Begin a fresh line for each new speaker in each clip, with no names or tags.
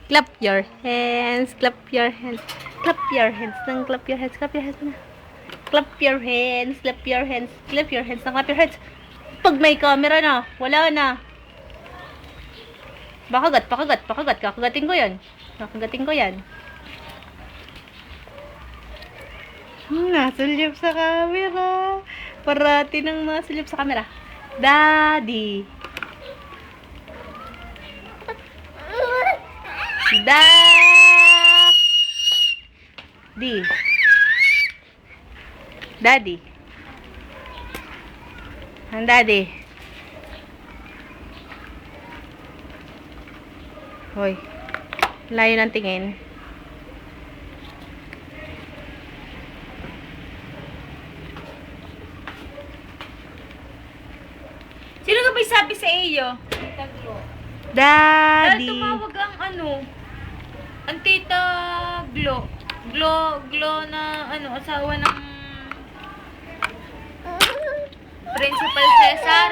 Clap your hands. Clap your hands. Clap your hands. Nang clap your hands. Clap your hands na. Clap your hands. Clap your hands. Clap your hands. Nang clap your hands. Pag may camera na, wala na. Pakagat. Kakagatin ko yan. Kakagatin ko yan. Nasulip sa camera. Parati ng nasulip sa camera. Daddy. Daddy. Ang daddy. Hoy. Layo ng tingin.
Sino ka ba sabi sa iyo?
Daddy.
Tumawag ang ang tita Glo. Glo na asawa ng Principal Cesar.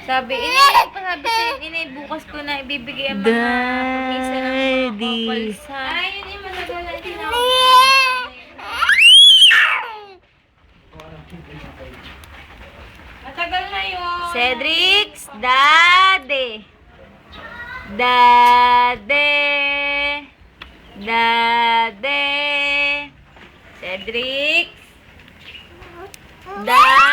Sabi bukas ko na ibibigay ang mga pamisa ng mga couples ha. Ay, yun yung matagal na tinawag. Matagal na yun.
Cedric's daddy. Cedric's daddy.